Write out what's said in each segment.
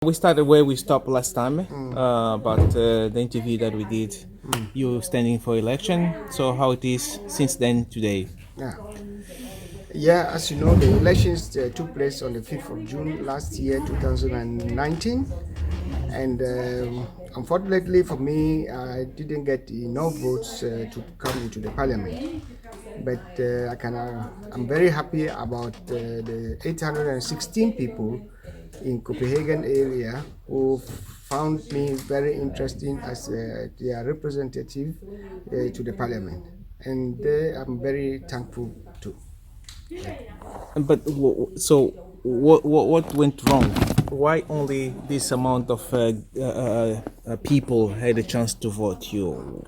We started where we stopped last time about the interview that we did. You standing for election. So how it is since then today? Yeah. Yeah, as you know, the elections took place on the 5th of June last year, 2019. And unfortunately for me, I didn't get enough votes to come into the parliament. But I'm very happy about the 816 people in Copenhagen area who found me very interesting as their representative to the parliament. And I'm very thankful to. But what went wrong? Why only this amount of people had a chance to vote you?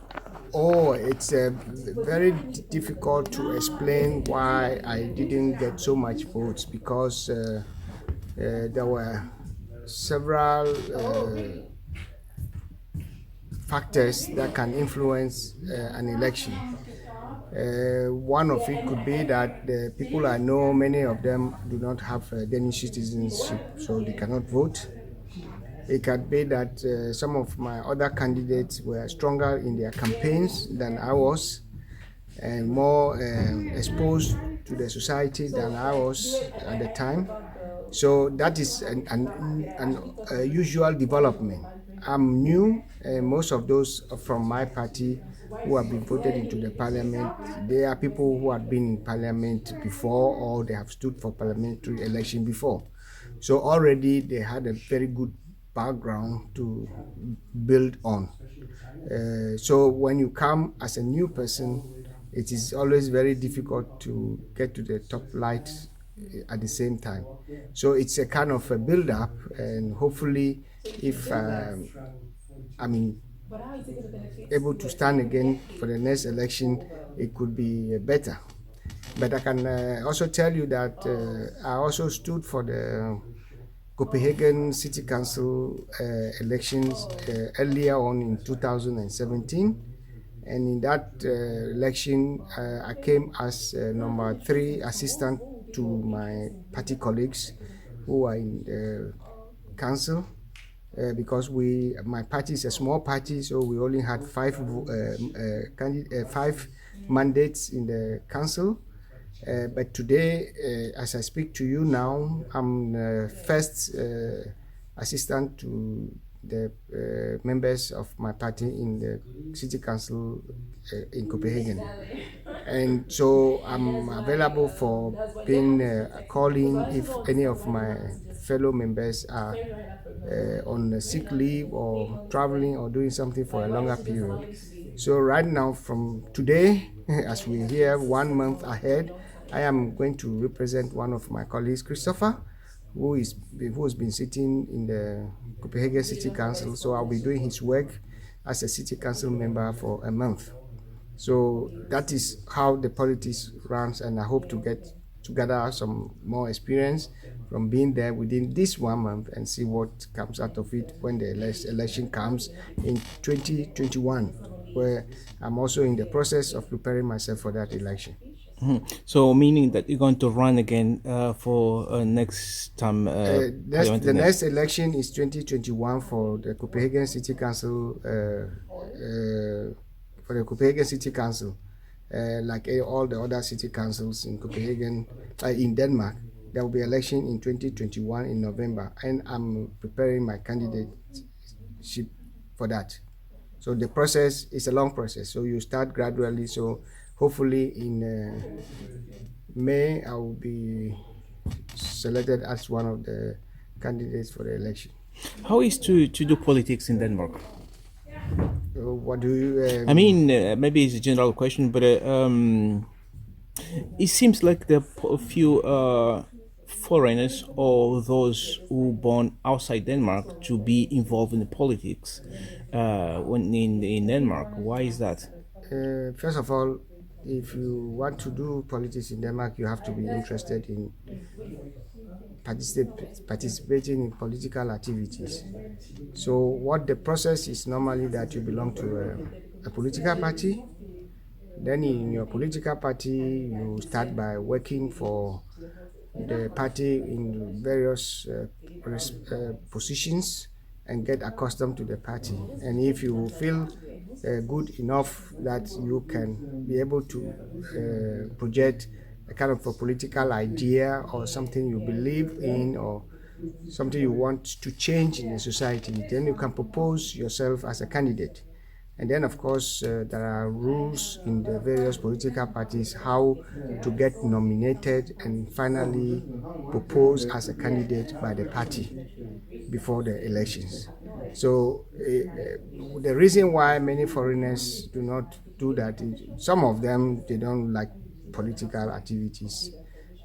Oh, it's very difficult to explain why I didn't get so much votes because there were several factors that can influence an election. One of it could be that the people I know, many of them do not have Danish citizenship, so they cannot vote. It could be that some of my other candidates were stronger in their campaigns than I was, and more exposed to the society than I was at the time. So that is an usual development. I'm new, and most of those from my party who have been voted into the parliament, they are people who have been in parliament before or they have stood for parliamentary election before. So already they had a very good background to build on. So when you come as a new person, it is always very difficult to get to the top light at the same time. So it's a kind of a build-up, and hopefully, if I'm able to stand again for the next election, it could be better. But I can also tell you that I also stood for the Copenhagen City Council elections earlier on in 2017. And in that election, I came as number 3 assistant to my party colleagues who are in the council. Because my party is a small party, so we only had 5 mandates in the council. But today, as I speak to you now, I'm the first assistant to the members of my party in the city council in Copenhagen. And so I'm available for being calling if any of my fellow members are on sick leave or traveling or doing something for a longer period. So right now, from today, as we hear 1 month ahead, I am going to represent one of my colleagues, Christopher, who has been sitting in the Copenhagen City Council. So I'll be doing his work as a city council member for a month. So that is how the politics runs, and I hope to gather some more experience from being there within this 1 month and see what comes out of it when the election comes in 2021, where I'm also in the process of preparing myself for that election. So meaning that you're going to run again for next time? The next election is 2021 for the Copenhagen City Council. For the Copenhagen City Council, like all the other city councils in Copenhagen, in Denmark, there will be election in 2021 in November, and I'm preparing my candidateship for that. So the process is a long process. So you start gradually. So hopefully in May, I will be selected as one of the candidates for the election. How is to do politics in Denmark? What do you? I mean, maybe it's a general question, but it seems like there are a few foreigners or those who born outside Denmark to be involved in the politics when in Denmark. Why is that? First of all, if you want to do politics in Denmark, you have to be interested in participating in political activities. So what the process is normally that you belong to a political party. Then in your political party, you start by working for the party in various positions and get accustomed to the party. And if you feel good enough that you can be able to project a kind of a political idea or something you believe in or something you want to change in the society, then you can propose yourself as a candidate. And then, of course, there are rules in the various political parties how to get nominated and finally proposed as a candidate by the party before the elections. So the reason why many foreigners do not do that is some of them, they don't like political activities,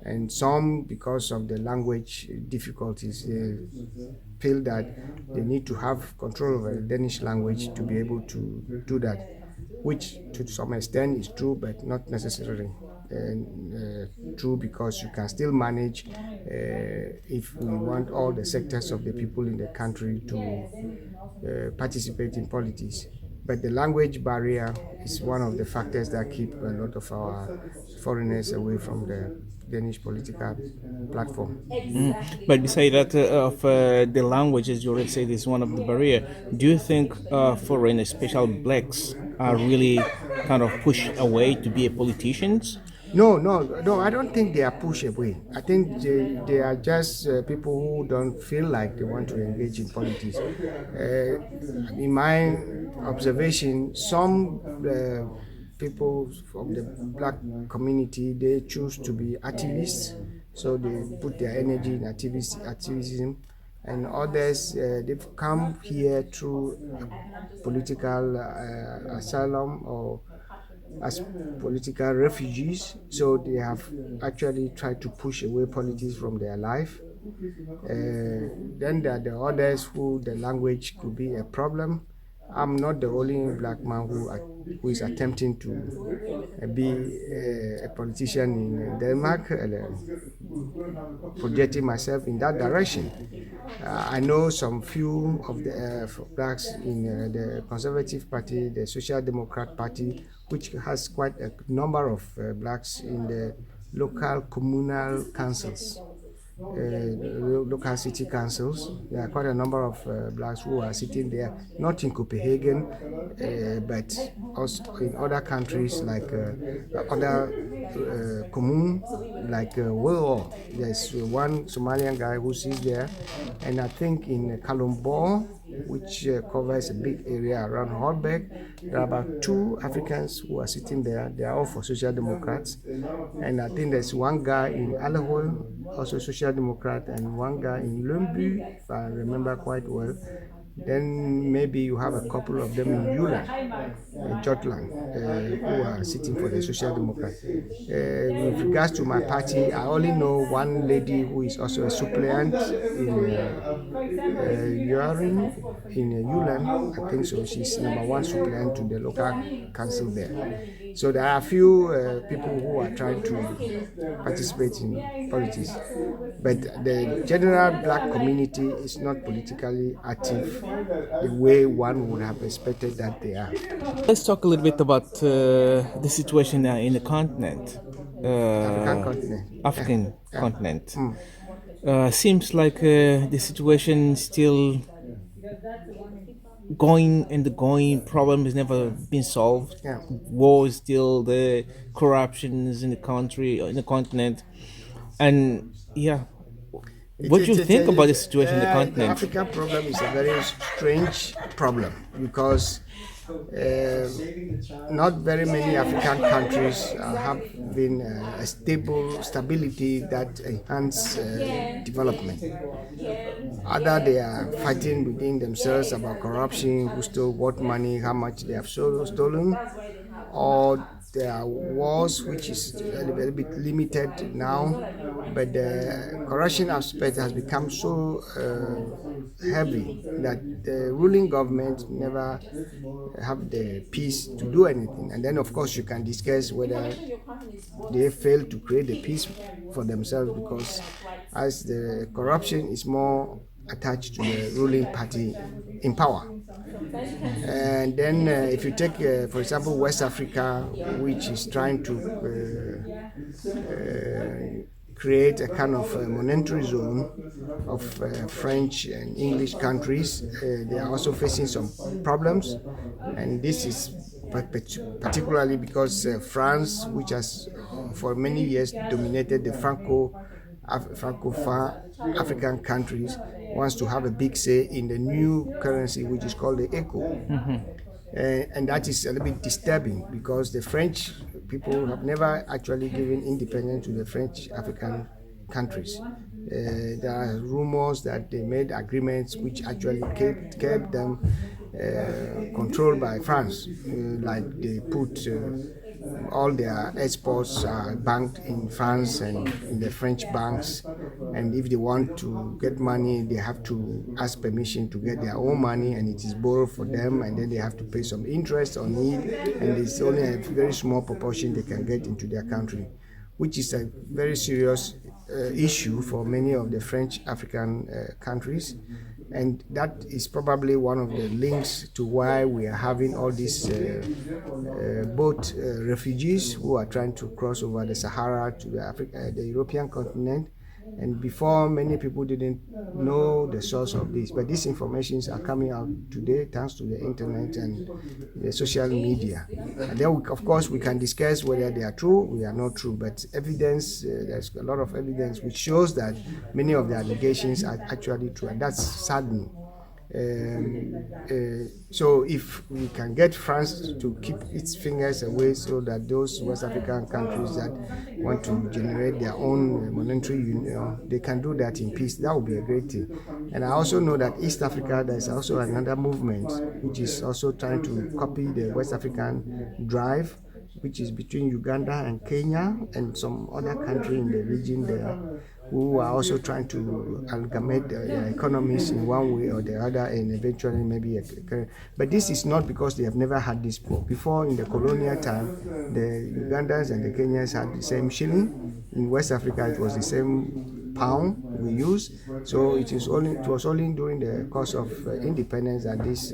and some, because of the language difficulties, they feel that they need to have control over the Danish language to be able to do that, which to some extent is true, but not necessarily true, because you can still manage if we want all the sectors of the people in the country to participate in politics. But the language barrier is one of the factors that keep a lot of our foreigners away from the Danish political platform. But beside that, of the language, as you already said, is one of the barrier. Do you think foreign, especially blacks, are really kind of pushed away to be politicians? No, I don't think they are pushed away. I think they are just people who don't feel like they want to engage in politics. In my observation, some people from the black community, they choose to be activists, so they put their energy in activism, and others, they've come here through political asylum or as political refugees, so they have actually tried to push away politics from their life. Then there are the others who the language could be a problem. I'm not the only black man who is attempting to be a politician in Denmark, projecting myself in that direction. I know some few of the blacks in the Conservative Party, the Social Democrat Party, which has quite a number of blacks in the local communal councils. Local city councils. There are quite a number of blacks who are sitting there, not in Copenhagen, but also in other countries like other commune, like Willow. There's one Somalian guy who sits there, and I think in Kalundborg, which covers a big area around Holbæk, there are about 2 Africans who are sitting there. They are all for Social Democrats, and I think there's one guy in Allerhøj, also Social Democrat, and one guy in Lønby, if I remember quite well. Then maybe you have a couple of them in Jylland, Jutland, who are sitting for the Social Democrat. With regards to my party, I only know one lady who is also a suppleant in Jylland. I think so. She's number 1 suppleant to the local council there. So there are a few people who are trying to participate in politics, but the general black community is not politically active the way one would have expected that they are. Let's talk a little bit about the situation in the continent. African continent. African continent. Seems like the situation still going and the going, problem has never been solved. War is still there, corruptions in the country, in the continent, and what do you think about the situation in the continent? The African problem is a very strange problem because not very many African countries have been a stability that enhance development. Either they are fighting within themselves about corruption, who stole what money, how much they have stolen, or there are wars, which is a little bit limited now, but the corruption aspect has become so heavy that the ruling government never have the peace to do anything. And then, of course, you can discuss whether they fail to create the peace for themselves, because as the corruption is more attached to the ruling party in power. And then if you take, for example, West Africa, which is trying to create a kind of monetary zone of French and English countries. They are also facing some problems, and this is particularly because France, which has for many years dominated the Francophone African countries, wants to have a big say in the new currency, which is called the ECO. And that is a little bit disturbing because the French people have never actually given independence to the French African countries. There are rumors that they made agreements which actually kept them controlled by France, like they put all their exports are banked in France and in the French banks, and if they want to get money, they have to ask permission to get their own money, and it is borrowed for them, and then they have to pay some interest on it, and it's only a very small proportion they can get into their country, which is a very serious issue for many of the French African countries. And that is probably one of the links to why we are having all these both refugees who are trying to cross over the Sahara to the European continent. And before, many people didn't know the source of this, but these informations are coming out today thanks to the internet and the social media. And then, of course, we can discuss whether they are true, they are not true, but evidence, there's a lot of evidence which shows that many of the allegations are actually true, and that's saddening. So if we can get France to keep its fingers away so that those West African countries that want to generate their own monetary union, they can do that in peace, that would be a great thing. And I also know that East Africa, there's also another movement which is also trying to copy the West African drive, which is between Uganda and Kenya and some other country in the region there, who are also trying to amalgamate their economies in one way or the other, and eventually maybe but this is not because they have never had this before. Before, in the colonial time, the Ugandans and the Kenyans had the same shilling. In West Africa, it was the same pound we use. So it was only during the course of independence that these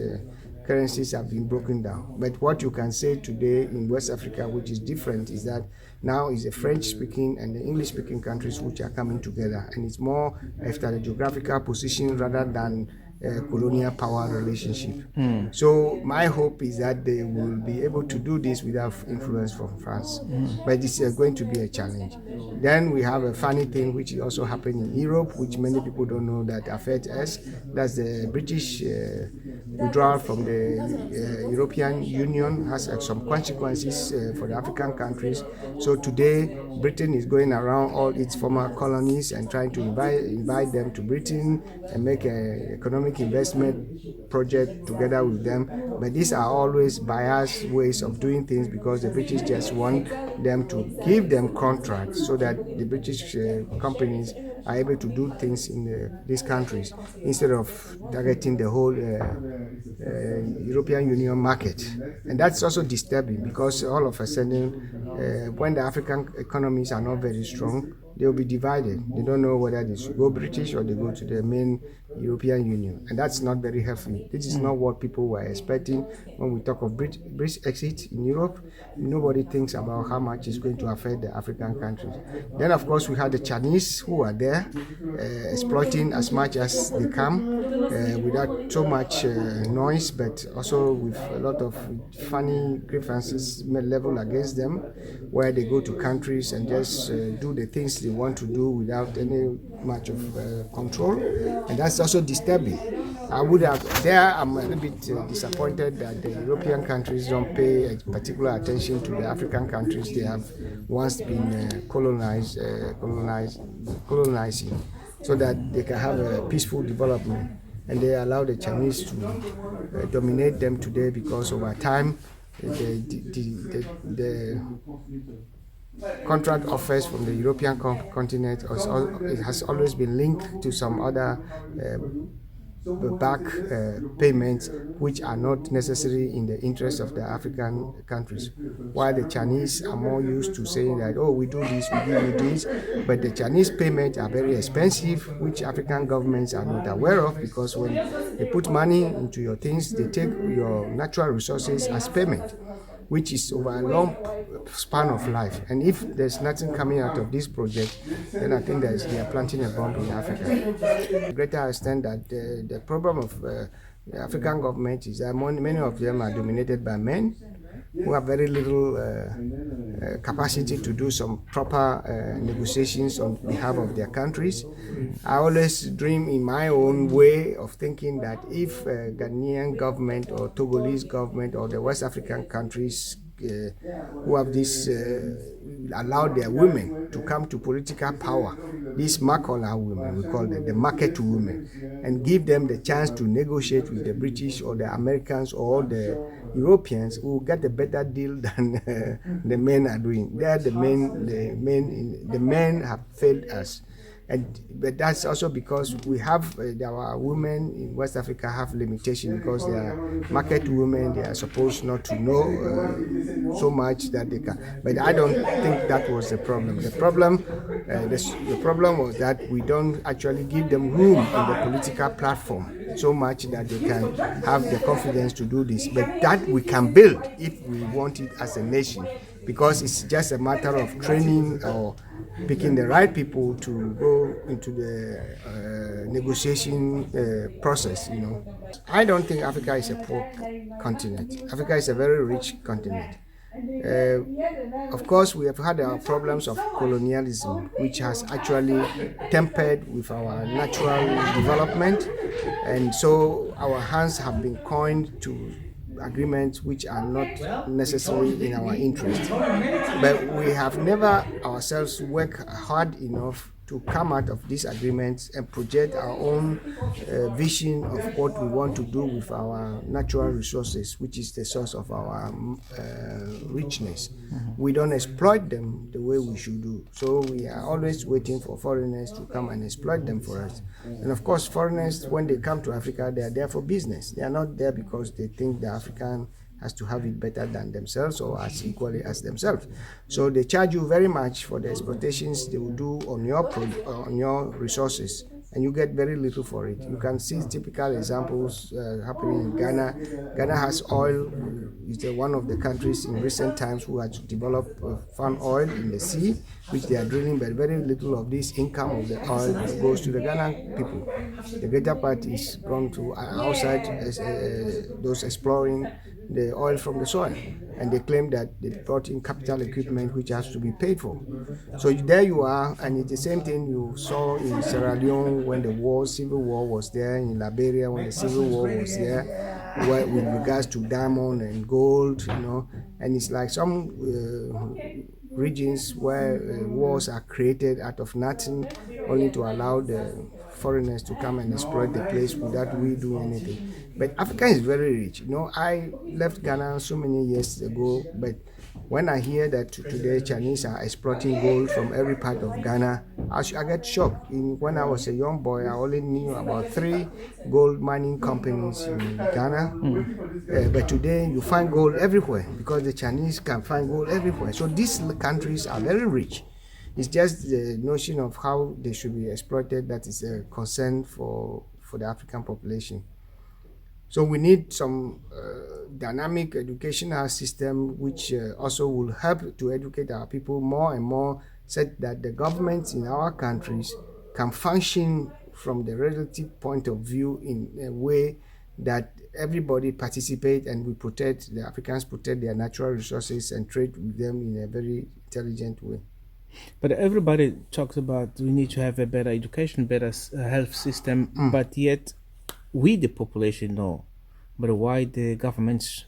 currencies have been broken down. But what you can say today in West Africa, which is different, is that now is the French-speaking and the English-speaking countries which are coming together, and it's more after the geographical position rather than colonial power relationship. So my hope is that they will be able to do this without influence from France, but this is going to be a challenge. Then we have a funny thing which is also happening in Europe, which many people don't know that affects us. That's the British withdrawal from the European Union has some consequences for the African countries. So today, Britain is going around all its former colonies and trying to invite them to Britain and make an economic investment project together with them. But these are always biased ways of doing things because the British just want them to give them contracts so that the British companies are able to do things in these countries instead of targeting the whole European Union market. And that's also disturbing because all of a sudden, when the African economies are not very strong, they will be divided. They don't know whether they should go British or they go to the main European Union. And that's not very healthy. This is not what people were expecting when we talk of British exit in Europe. Nobody thinks about how much it's going to affect the African countries. Then, of course, we had the Chinese who are there exploiting as much as they can without so much noise, but also with a lot of funny grievances leveled against them, where they go to countries and just do the things they want to do without any much of control, and that's also disturbing. I'm a little bit disappointed that the European countries don't pay particular attention to the African countries they have once been colonizing, so that they can have a peaceful development. And they allow the Chinese to dominate them today because over time the contract offers from the European continent has always been linked to some other back payments which are not necessary in the interest of the African countries, while the Chinese are more used to saying that, oh, we do this, we give you this, but the Chinese payments are very expensive, which African governments are not aware of, because when they put money into your things, they take your natural resources as payment. which is over a long span of life. And if there's nothing coming out of this project, then I think they are planting a bomb in Africa. To a greater extent that the problem of the African government is that many of them are dominated by men who have very little capacity to do some proper negotiations on behalf of their countries. I always dream in my own way of thinking that if Ghanaian government or Togolese government or the West African countries who have this allowed their women to come to political power, these Makola women, we call them the market women, and give them the chance to negotiate with the British or the Americans or the Europeans, who get a better deal than the men are doing. They are the men have failed us. But that's also because we have our women in West Africa have limitation because they are market women. They are supposed not to know so much that they can. But I don't think that was the problem. The problem was that we don't actually give them room in the political platform so much that they can have the confidence to do this. But that we can build if we want it as a nation, because it's just a matter of training or picking the right people to go into the negotiation process, you know. I don't think Africa is a poor continent. Africa is a very rich continent. Of course, we have had our problems of colonialism, which has actually tempered with our natural development, and so our hands have been coined to agreements which are not necessarily in our interest. But we have never ourselves worked hard enough to come out of these agreements and project our own vision of what we want to do with our natural resources, which is the source of our richness. We don't exploit them the way we should do. So we are always waiting for foreigners to come and exploit them for us. And of course, foreigners, when they come to Africa, they are there for business. They are not there because they think the African has to have it better than themselves or as equally as themselves. So they charge you very much for the exploitations they will do on your resources, and you get very little for it. You can see typical examples happening in Ghana. Ghana has oil. It's one of the countries in recent times who has developed found oil in the sea, which they are drilling, but very little of this income of the oil goes to the Ghana people. The greater part is gone to outside those exploring the oil from the soil, and they claim that they brought in capital equipment which has to be paid for. So there you are, and it's the same thing you saw in Sierra Leone when the civil war was there, in Liberia when the civil war was there, with regards to diamond and gold, you know. And it's like some regions where wars are created out of nothing, only to allow the foreigners to come and exploit the place without we doing anything. But Africa is very rich. You know, I left Ghana so many years ago, but when I hear that today Chinese are exploiting gold from every part of Ghana, I get shocked. When I was a young boy, I only knew about 3 gold mining companies in Ghana. But today you find gold everywhere because the Chinese can find gold everywhere. So these countries are very rich. It's just the notion of how they should be exploited that is a concern for the African population. So we need some dynamic educational system which also will help to educate our people more and more, so that the governments in our countries can function from the relative point of view in a way that everybody participate, and we protect, the Africans protect their natural resources and trade with them in a very intelligent way. But everybody talks about we need to have a better education, better health system, but yet we, the population, know. But why the governments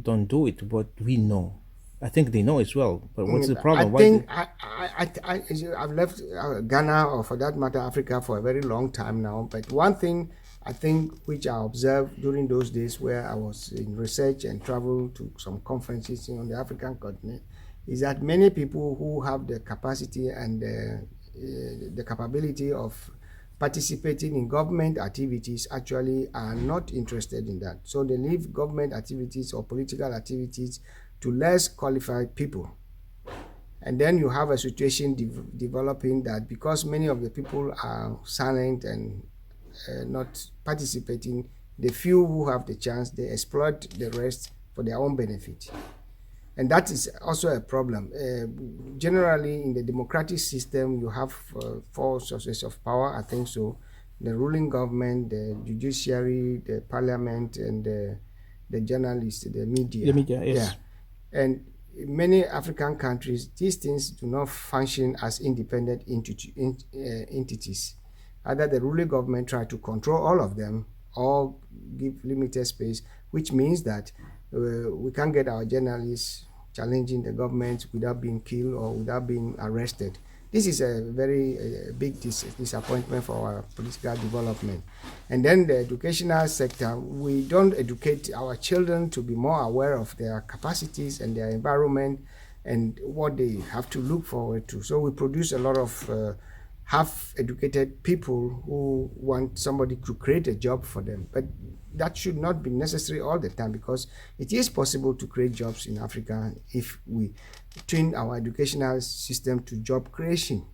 don't do it? What we know, I think they know as well. But what's the problem? I've left Ghana, or for that matter Africa, for a very long time now. But one thing I think which I observed during those days where I was in research and traveled to some conferences on the African continent is that many people who have the capacity and the capability of participating in government activities actually are not interested in that. So they leave government activities or political activities to less qualified people. And then you have a situation developing that because many of the people are silent and not participating, the few who have the chance, they exploit the rest for their own benefit. And that is also a problem. Generally, in the democratic system, you have four sources of power, I think so. The ruling government, the judiciary, the parliament, and the journalists, the media. The media, yes. Yeah. And in many African countries, these things do not function as independent entities. Either the ruling government try to control all of them or give limited space, which means that we can't get our journalists challenging the government without being killed or without being arrested. This is a very big disappointment for our political development. And then the educational sector, we don't educate our children to be more aware of their capacities and their environment and what they have to look forward to. So we produce a lot of half-educated people who want somebody to create a job for them. But that should not be necessary all the time, because it is possible to create jobs in Africa if we tune our educational system to job creation.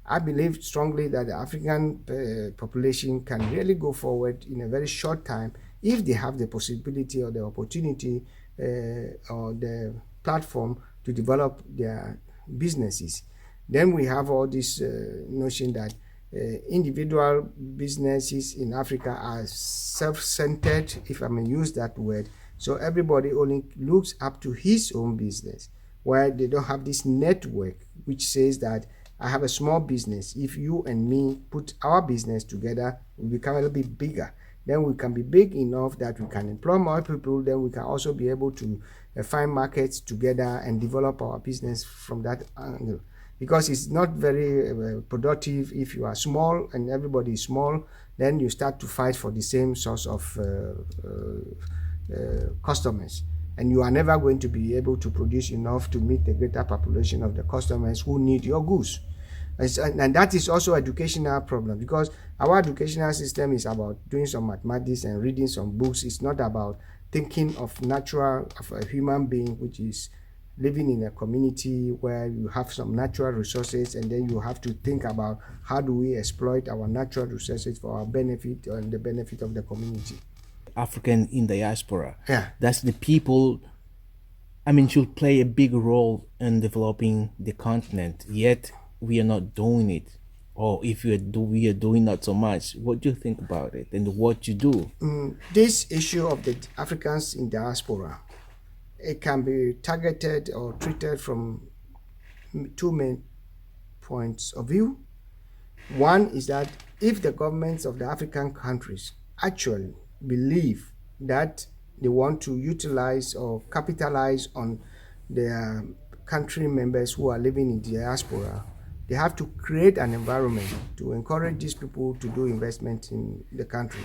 I believe strongly that the African population can really go forward in a very short time if they have the possibility or the opportunity or the platform to develop their businesses. Then we have all this notion that individual businesses in Africa are self-centered, if I may use that word. So everybody only looks up to his own business, where they don't have this network which says that I have a small business. If you and me put our business together, we become a little bit bigger. Then we can be big enough that we can employ more people. Then we can also be able to find markets together and develop our business from that angle. Because it's not very productive if you are small and everybody is small, then you start to fight for the same source of customers. And you are never going to be able to produce enough to meet the greater population of the customers who need your goods. And that is also an educational problem, because our educational system is about doing some mathematics and reading some books. It's not about thinking of a human being, which is living in a community where you have some natural resources, and then you have to think about how do we exploit our natural resources for our benefit and the benefit of the community. African in diaspora. Yeah. That's the people, should play a big role in developing the continent, yet we are not doing it. Or if we are doing not so much. What do you think about it and what you do? This issue of the Africans in diaspora, it can be targeted or treated from two main points of view. One is that if the governments of the African countries actually believe that they want to utilize or capitalize on their country members who are living in diaspora, they have to create an environment to encourage these people to do investment in the country.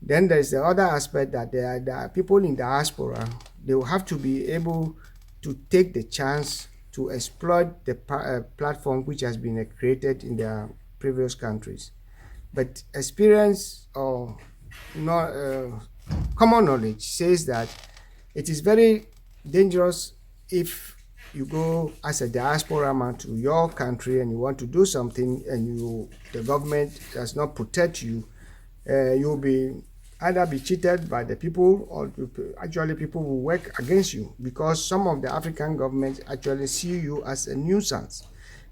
Then there's the other aspect that there are people in diaspora, they will have to be able to take the chance to exploit the platform which has been created in their previous countries. But experience or common knowledge says that it is very dangerous if you go as a diaspora man to your country and you want to do something and the government does not protect you. You'll either be cheated by the people, or actually people will work against you, because some of the African governments actually see you as a nuisance,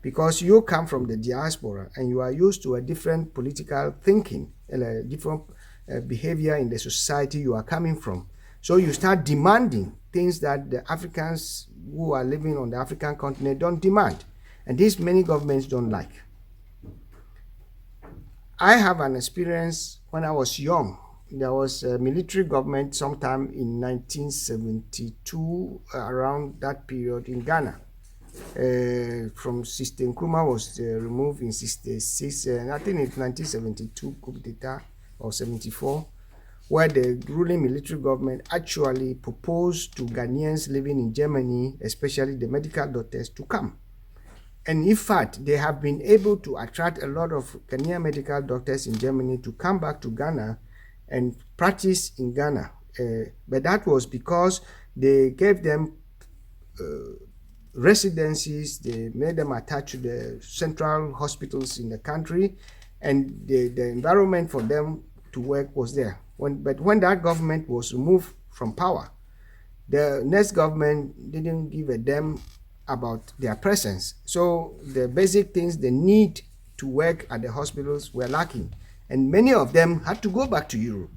because you come from the diaspora and you are used to a different political thinking and a different behavior in the society you are coming from. So you start demanding things that the Africans who are living on the African continent don't demand, and these many governments don't like. I have an experience when I was young. There was a military government sometime in 1972, around that period in Ghana. From System Nkrumah was removed in 66, I think it's 1972 coup d'etat or 74, where the ruling military government actually proposed to Ghanaians living in Germany, especially the medical doctors, to come. And in fact, they have been able to attract a lot of Ghanaian medical doctors in Germany to come back to Ghana and practice in Ghana. But that was because they gave them residencies, they made them attached to the central hospitals in the country, and the environment for them to work was there. But when that government was removed from power, The next government didn't give a damn about their presence. So the basic things they need to work at the hospitals were lacking. And many of them had to go back to Europe.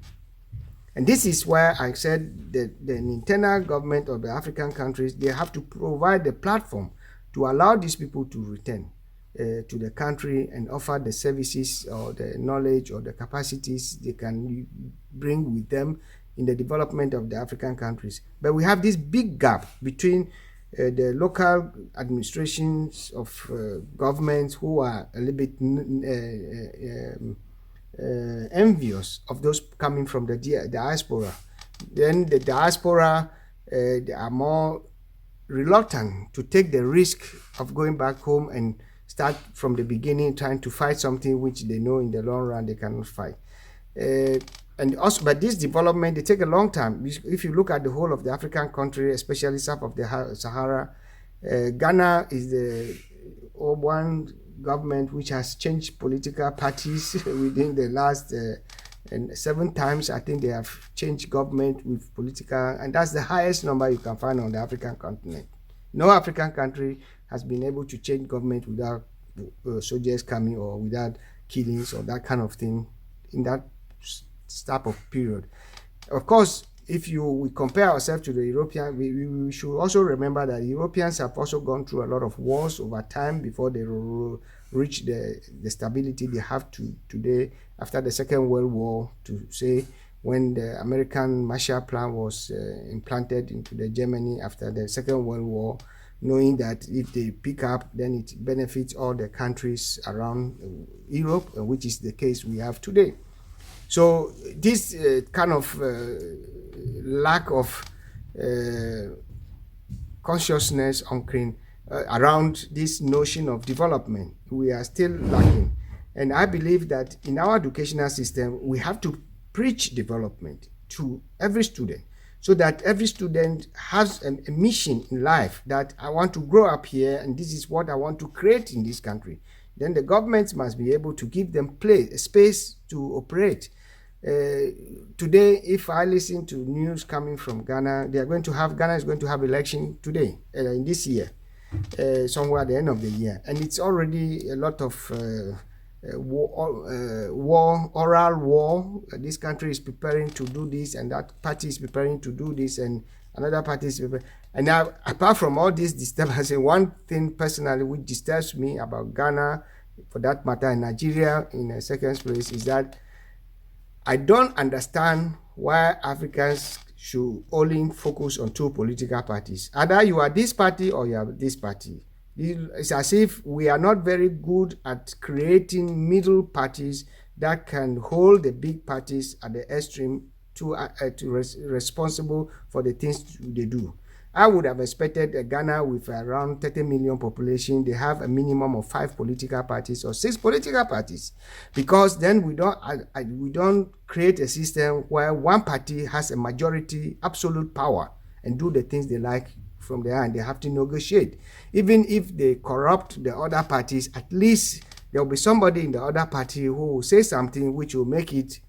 And this is why I said that the internal government of the African countries, they have to provide the platform to allow these people to return to the country and offer the services or the knowledge or the capacities they can bring with them in the development of the African countries. But we have this big gap between the local administrations of governments who are a little bit envious of those coming from the diaspora. Then the diaspora, they are more reluctant to take the risk of going back home and start from the beginning trying to fight something which they know in the long run they cannot fight. And also, but this development, they take a long time. If you look at the whole of the African country, especially south of the Sahara, Ghana is the one government which has changed political parties within the last 7 times. I think they have changed government with political, and that's the highest number you can find on the African continent. No African country has been able to change government without soldiers coming or without killings or that kind of thing in that type of period. Of course, if we compare ourselves to the European, we should also remember that Europeans have also gone through a lot of wars over time before they reach the stability they have today after the Second World War, to say when the American Marshall Plan was implanted into the Germany after the Second World War, knowing that if they pick up, then it benefits all the countries around Europe, which is the case we have today. So this kind of lack of consciousness around this notion of development, we are still lacking. And I believe that in our educational system, we have to preach development to every student, so that every student has a mission in life that I want to grow up here and this is what I want to create in this country. Then the governments must be able to give them space to operate. Today, if I listen to news coming from Ghana, Ghana is going to have election today, in this year, somewhere at the end of the year. And it's already a lot of oral war. This country is preparing to do this, and that party is preparing to do this, and another party is preparing. And now, apart from all these disturbances, one thing personally which disturbs me about Ghana, for that matter, and Nigeria in the second place, is that I don't understand why Africans should only focus on 2 political parties. Either you are this party or you are this party. It's as if we are not very good at creating middle parties that can hold the big parties at the extreme to responsible for the things they do. I would have expected Ghana with around 30 million population, they have a minimum of 5 political parties or 6 political parties, because then we don't create a system where one party has a majority, absolute power, and do the things they like from there, and they have to negotiate. Even if they corrupt the other parties, at least there will be somebody in the other party who will say something which will make it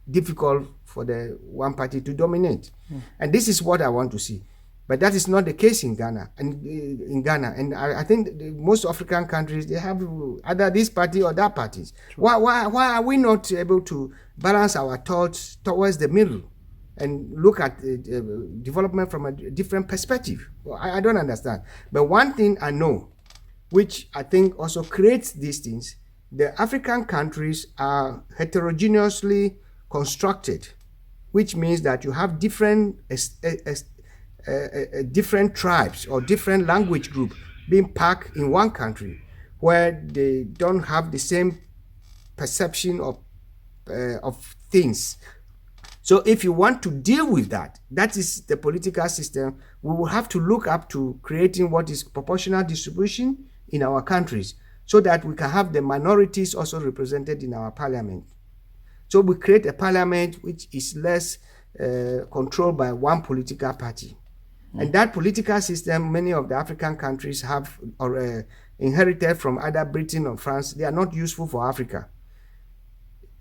difficult for the one party to dominate. And this is what I want to see. But that is not the case in Ghana. And I think most African countries, they have either this party or that parties. Why are we not able to balance our thoughts towards the middle and look at development from a different perspective? Well, I don't understand. But one thing I know, which I think also creates these things, the African countries are heterogeneously constructed, which means that you have different tribes or different language groups being packed in one country, where they don't have the same perception of things. So if you want to deal with that, that is the political system, we will have to look up to creating what is proportional distribution in our countries, so that we can have the minorities also represented in our parliament. So we create a parliament which is less controlled by one political party. And that political system, many of the African countries have inherited from either Britain or France. They are not useful for Africa.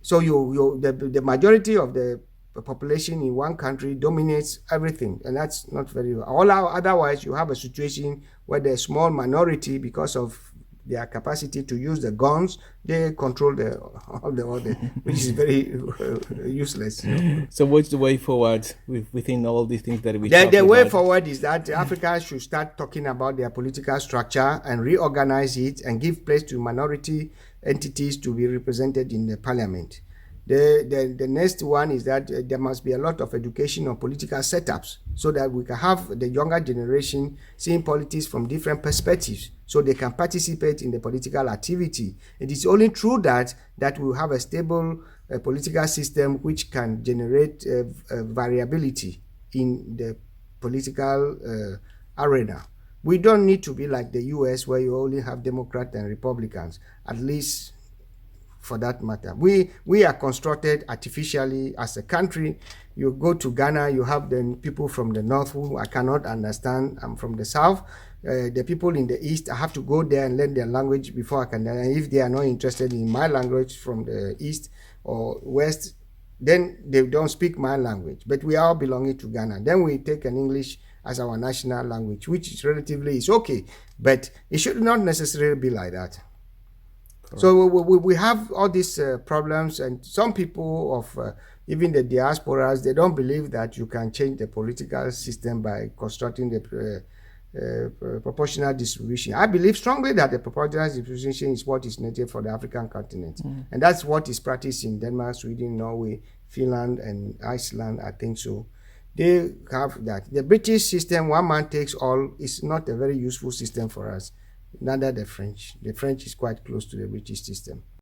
So the majority of the population in one country dominates everything, and that's not very well. Otherwise, you have a situation where the small minority, because of their capacity to use the guns, they control all the order, which is very useless. So what's the way forward within all these things that we the way forward is that Africa should start talking about their political structure and reorganize it and give place to minority entities to be represented in the parliament. The next one is that there must be a lot of education on political setups so that we can have the younger generation seeing politics from different perspectives so they can participate in the political activity. It is only through that we will have a stable political system which can generate variability in the political arena. We don't need to be like the US where you only have Democrats and Republicans, at least for that matter. We are constructed artificially as a country. You go to Ghana, you have the people from the north who I cannot understand. I'm from the south. The people in the east, I have to go there and learn their language before I can. And if they are not interested in my language from the east or west, then they don't speak my language. But we are all belonging to Ghana. Then we take an English as our national language, which is relatively is okay. But it should not necessarily be like that. Correct. So we have all these problems, and some people of even the diasporas, they don't believe that you can change the political system by constructing the proportional distribution. I believe strongly that the proportional distribution is what is needed for the African continent. And that's what is practiced in Denmark, Sweden, Norway, Finland, and Iceland, I think so. They have that. The British system, one man takes all, is not a very useful system for us. Neither the French. The French is quite close to the British system.